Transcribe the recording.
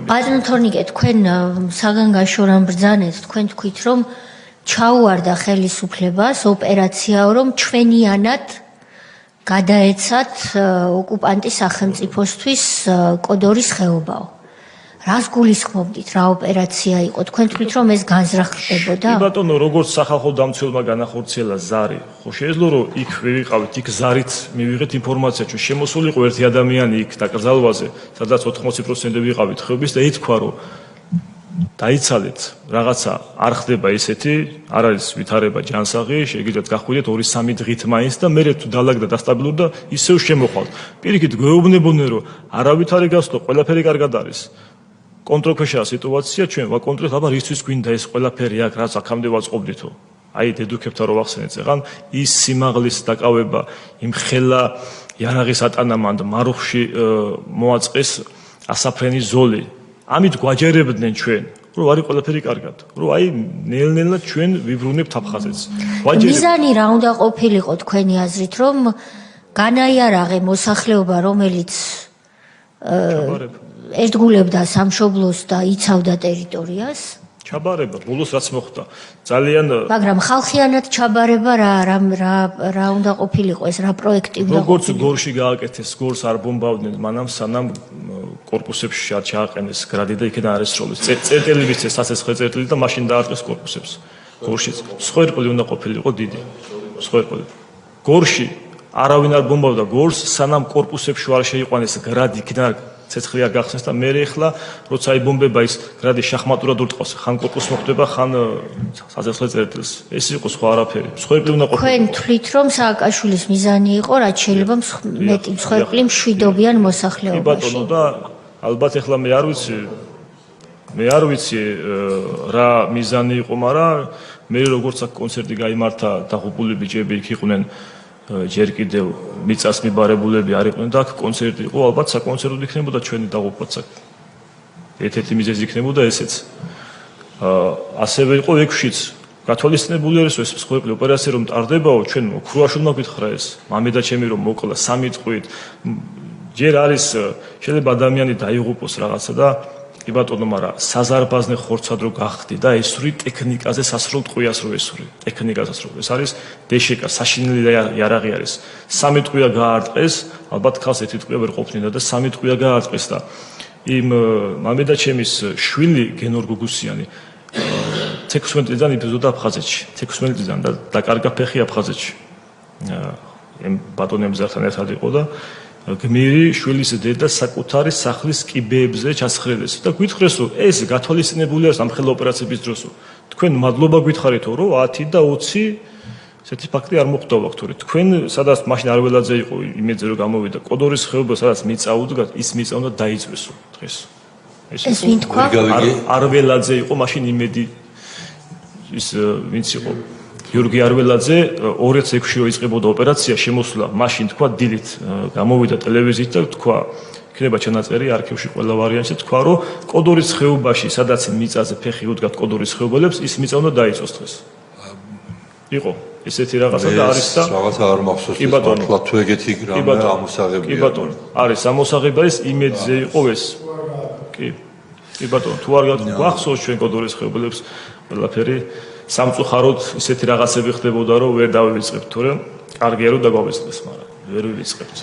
ბატონო თორნიკე, თქვენ საგანგაშო რამ ბრძანეთ, თქვენ თქვით, რომ ჩაუვარდა ხელისუფლებას ოპერაცია, რომ ჩვენიანად გადაეცათ ოკუპანტის სახელმწიფოსთვის კოდორის ხეობაო. რას გულისხმობდით, რა ოპერაცია იყო? თქვენ თქვით, რომ ეს განზრახდებოდა? კი ბატონო, როგორც სახალხო დამცველმა განახორციელა ზარი, ხო შეეძლო რომ იქ ვიყავით, იქ ზარით მივიღეთ ინფორმაცია, რომ შემოსულიყო ერთი ადამიანი იქ დაკრძალვაზე, სადაც 80% ვიყავით ხეობის და ითქვა, რომ დაიცალეთ, რაღაცა არ ხდება ისეთი, არ არის ვითარება ჯანსაღი, შეგიძლიათ გახვიდეთ 2-3 დღით მაინც და მერე თუ დალაგდა დასტაბილურდა, ისევ შემოხვალთ. პირიქით გვეუბნებოდნენ, რომ არავით არ გასწო, ყველაფერი კარგად არის. კონტროლქვეშაა სიტუაცია, ჩვენ ვაკონტროლეთ, აბა რისთვის გვინდა ეს ყველაფერი აქ, რაც აქამდე ვაწყობდითო. აი დედუქებთან რო ვახსენეთ, ზეღან ის სიმაღლის დაკავება, იმ ხელა იარაღის ატანამანდ მარუხში მოაწყეს ასაფრენის ზოლი. ამით გვაჯერებდნენ ჩვენ, რომ არის ყველაფერი კარგად, რომ აი ნელ-ნელა ჩვენ ვიბრუნებთ აფხაზეთს. მიზანი რა უნდა ყოფილიყო თქვენი აზრით, რომ განაიარაღე მოსახლეობა, რომელიც ერთგულებდა სამშობლოს და იცავდა ტერიტორიას? ჩაბარება, ბოლოს რაც მოხდა, ძალიან მაგრამ ხალხიანად ჩაბარება რა უნდა ყოფილიყო ეს, რა პროექტი უნდა ყოფილიყო? როგორც გორში გააკეთეს, გორს არ ბომბავდნენ, მანამ სანამ კორპუსებში არ ჩააყენეს გრადი და იქიდან არ ესროლეს. წერტილი მისცეს სასესხე წერტილი და მაშინ დაარტყეს კორპუსებს. გორშიც სხერყლი უნდა ყოფილიყო დიდი. სხერყლი. გორში არავინ არ ბომბავდა გორს, სანამ კორპუსებში არ შეიყვანეს გრადი, იქიდან ცეცხლი არ გახსნეს და მე ეხლა როცა იბომბება ის გრადი შახმატურად ურტყავს, ხან კორპუსს მოხდება, ხან სასესხე წერტილს. ეს იყო სხვა არაფერი. სხერყლი უნდა ყოფილიყო. თქვენ თვლით, რომ სააკაშვილის მიზანი იყო, რაც შეიძლება მეტი სხერყლი მშვიდობიან მოსახლეობაში. კი ბატონო და ალბათ ეხლა მე არ ვიცი რა მიზანი იყო, მაგრამ მე როგორც აქ კონცერტი გაიმართა, დაღუპული ბიჭები იქ იყვნენ, ჯერ კიდევ მიწას მიბარებულები არ იყვნენ და აქ კონცერტი იყო, ალბათ საკონცერტო იქნებოდა ჩვენი დაღუპვაც აქ. ერთ-ერთი მიზეზი იქნებოდა ესეც. ასევე იყო ექვშიც გათვალისწინებული არის ეს სხერყლი ოპერაცია რომ ტარდებაო, ჩვენ ქრუაშვილმა გითხრა ეს, მამედა ჩემი რომ მოკლა 3 წყვით. ჯერ არის შეიძლება ადამიანი დაიღუპოს რაღაცა და კი ბატონო, მაგრამ საზარბაზნე ხორცად რო გახდი და ესური ტექნიკაზე სასრულ ტყვიას რო ესური, ტექნიკაზე სასრულ. ეს არის დეშეკა, საშინელი იარაღი არის. 3 ტყვია გაარტყეს, ალბათ ხალხს ერთი ტყვია ვერ ყოფნიდა და 3 ტყვია გაარტყეს და იმ მამედა ჩემის შვილი გენორ გუგუსიანი 16 წლიდან იბრძოდა აფხაზეთში, 16 წლიდან და დაკარგა ფეხი აფხაზეთში. იმ ბატონებთან ერთად იყო და გმირი შვილის დედა საკუთარი სახლის კიბეებზე ჩასხრილეს და გითხრეს რომ ეს გათვალისწინებული არის ამ ხელ ოპერაციების დროს. თქვენ მადლობა გითხარით რომ 10 და 20 ესეთი ფაქტი არ მოხდა ვაქტორი. თქვენ სადაც მაშინ არველაძე იყო იმედზე რომ გამოვიდა კოდორის ხეობა სადაც მიწა უდგათ, ის მიწა უნდა დაიწვესო დღეს. ეს ვინ თქვა? არველაძე იყო მაშინ იმედი ის ვინც იყო გიორგი არველაძე 2006-ში რო იწყებოდა ოპერაცია შემოსვლა, მაშინ თქვა დილით გამოვიდა ტელევიზიით და თქვა, იქნება ჩანაწერი არქივში ყველა ვარიანტი, თქვა რომ კოდორის ხეობაში, სადაც მიწაზე ფეხი უდგათ კოდორის ხეობელებს, ის მიწა უნდა დაიწვოს დღეს. იყო ესეთი რაღაცა და არის და რაღაცა არ მახსოვს ის მართლა თუ ეგეთი გრამა ამოსაღებია. კი ბატონო, არის ამოსაღება ის იმედზე იყო ეს. კი. კი ბატონო, თუ არ გვახსოვს ჩვენ კოდორის ხეობელებს ყველაფერი სამწუხაროდ ისეთი რაღაცები ხდებოდა რომ ვერ დავივიწყებთ, თორემ კარგია რომ დაგვავიწყდეს, მაგრამ ვერ ვივიწყებთ.